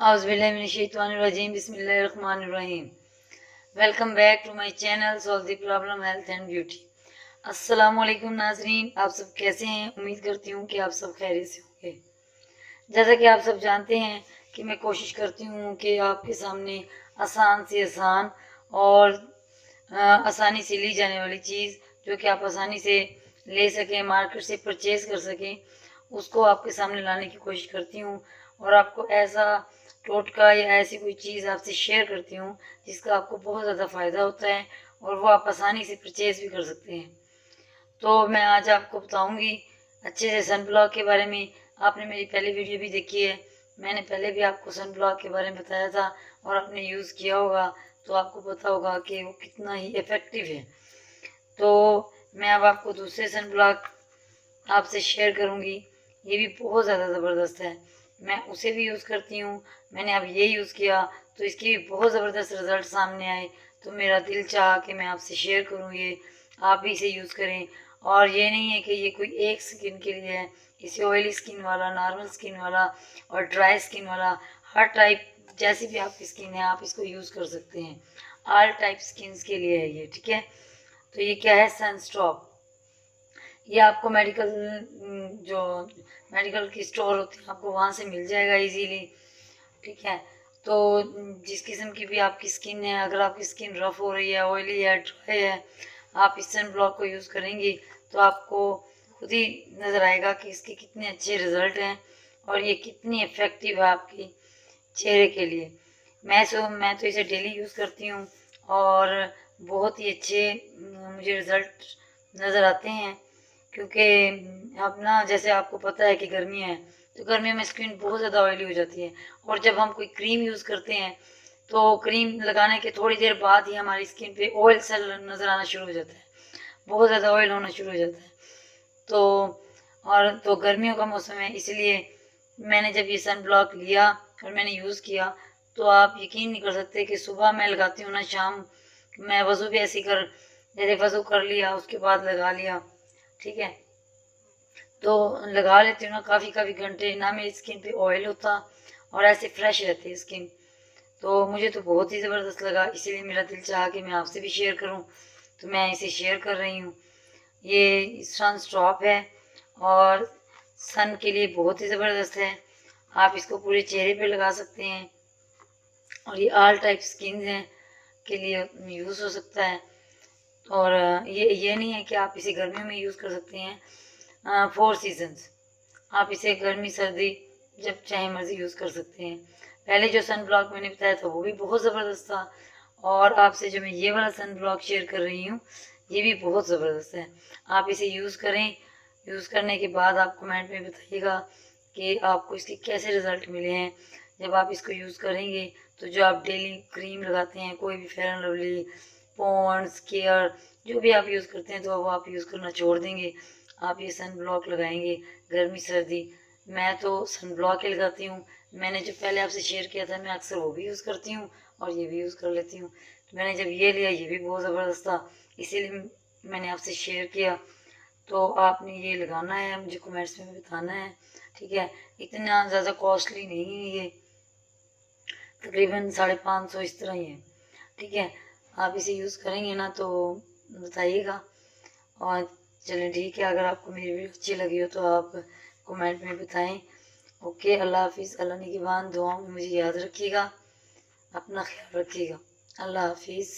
Auzubillahiminash-shaytanir-rajim. Bismillahir-rahmanir-rahim. Welcome back to my channel solve the problem health and beauty. अस्सलाम वालेकुम नाजरीन, आप सब कैसे हैं? उम्मीद करती हूँ कि आप सब खैरियत से होंगे। जैसा कि आप सब जानते हैं कि मैं कोशिश करती हूँ कि आपके सामने आसान से आसान और आसानी से ली जाने वाली चीज़ जो कि आप आसानी से ले सकें, मार्केट से परचेज़ कर सकें, उसको आपके सामने लाने की कोशिश करती हूँ और आपको ऐसा टोटका या ऐसी कोई चीज़ आपसे शेयर करती हूँ जिसका आपको बहुत ज़्यादा फ़ायदा होता है और वो आप आसानी से परचेज़ भी कर सकते हैं। तो मैं आज आपको बताऊँगी अच्छे से सन ब्लॉक के बारे में। आपने मेरी पहली वीडियो भी देखी है, मैंने पहले भी आपको सन ब्लॉक के बारे में बताया था और आपने यूज़ किया होगा तो आपको पता होगा कि वो कितना ही इफ़ेक्टिव है। तो मैं अब आपको दूसरे सन ब्लॉक आपसे शेयर करूँगी, ये भी बहुत ज़्यादा ज़बरदस्त है। मैं उसे भी यूज़ करती हूँ, मैंने अब ये यूज़ किया तो इसके भी बहुत ज़बरदस्त रिज़ल्ट सामने आए, तो मेरा दिल चाहा कि मैं आपसे शेयर करूँ ये, आप भी इसे यूज़ करें। और ये नहीं है कि ये कोई एक स्किन के लिए है, इसे ऑयली स्किन वाला, नॉर्मल स्किन वाला और ड्राई स्किन वाला, हर टाइप जैसी भी आपकी स्किन है आप इसको यूज़ कर सकते हैं। ऑल टाइप स्किन्स के लिए है ये, ठीक है। तो ये क्या है? सनस्टॉप। ये आपको जो मेडिकल की स्टोर होती है आपको वहाँ से मिल जाएगा इजीली, ठीक है। तो जिस किस्म की भी आपकी स्किन है, अगर आपकी स्किन रफ हो रही है, ऑयली है, ड्राई है, आप इस सन ब्लॉक को यूज़ करेंगी तो आपको खुद ही नज़र आएगा कि इसके कितने अच्छे रिज़ल्ट हैं और ये कितनी इफ़ेक्टिव है आपकी चेहरे के लिए। मैं तो इसे डेली यूज़ करती हूँ और बहुत ही अच्छे मुझे रिज़ल्ट नज़र आते हैं, क्योंकि अब ना जैसे आपको पता है कि गर्मी है तो गर्मियों में स्किन बहुत ज़्यादा ऑयली हो जाती है और जब हम कोई क्रीम यूज़ करते हैं तो क्रीम लगाने के थोड़ी देर बाद ही हमारी स्किन पे ऑयल सेल नज़र आना शुरू हो जाता है, बहुत ज़्यादा ऑयल होना शुरू हो जाता है। तो गर्मियों का मौसम है, इसलिए मैंने जब ये सन ब्लॉक लिया और मैंने यूज़ किया तो आप यकीन नहीं कर सकते कि सुबह मैं लगाती हूँ ना, शाम मैं वज़ू भी ऐसी जैसे वज़ू कर लिया उसके बाद लगा लिया, ठीक है। तो लगा लेती हूँ ना काफ़ी घंटे, ना मेरी स्किन पे ऑयल होता और ऐसे फ्रेश रहती है स्किन। तो मुझे तो बहुत ही ज़बरदस्त लगा, इसीलिए मेरा दिल चाहा कि मैं आपसे भी शेयर करूँ, तो मैं इसे शेयर कर रही हूँ। ये सन स्टॉप है और सन के लिए बहुत ही ज़बरदस्त है। आप इसको पूरे चेहरे पे लगा सकते हैं और ये ऑल टाइप स्किन हैं के लिए यूज़ हो सकता है। और ये नहीं है कि आप इसे गर्मियों में यूज़ कर सकते हैं। 4 सीजन्स आप इसे गर्मी सर्दी जब चाहे मर्जी यूज़ कर सकते हैं। पहले जो सन ब्लॉक मैंने बताया था वो भी बहुत ज़बरदस्त था और आपसे जो मैं ये वाला सन ब्लॉक शेयर कर रही हूँ ये भी बहुत ज़बरदस्त है। आप इसे यूज़ करें, यूज़ करने के बाद आप कमेंट में बताइएगा कि आपको इसके कैसे रिज़ल्ट मिले हैं। जब आप इसको यूज़ करेंगे तो जो आप डेली क्रीम लगाते हैं, कोई भी Fair and Lovely, Pond's, care, जो भी आप यूज़ करते हैं तो वो आप यूज़ करना छोड़ देंगे। आप ये सन ब्लॉक लगाएंगे गर्मी सर्दी। मैं तो सन ब्लॉक ही लगाती हूँ, मैंने जो पहले आपसे शेयर किया था मैं अक्सर वो भी यूज़ करती हूँ और ये भी यूज़ कर लेती हूँ। तो मैंने जब ये लिया ये भी बहुत ज़बरदस्त था, इसीलिए मैंने आपसे शेयर किया। तो आपने ये लगाना है, मुझे कमेंट्स में बताना है, ठीक है। इतना ज़्यादा कॉस्टली नहीं है ये, तकरीबन 550 इस तरह ही है, ठीक है। आप इसे यूज़ करेंगे ना तो बताइएगा। और चलें ठीक है, अगर आपको मेरी वीडियो अच्छी लगी हो तो आप कमेंट में बताएं। ओके, अल्लाह हाफिज़। अल्लाह निगहबान, दुआओं में मुझे याद रखिएगा, अपना ख्याल रखिएगा। अल्लाह हाफिज़।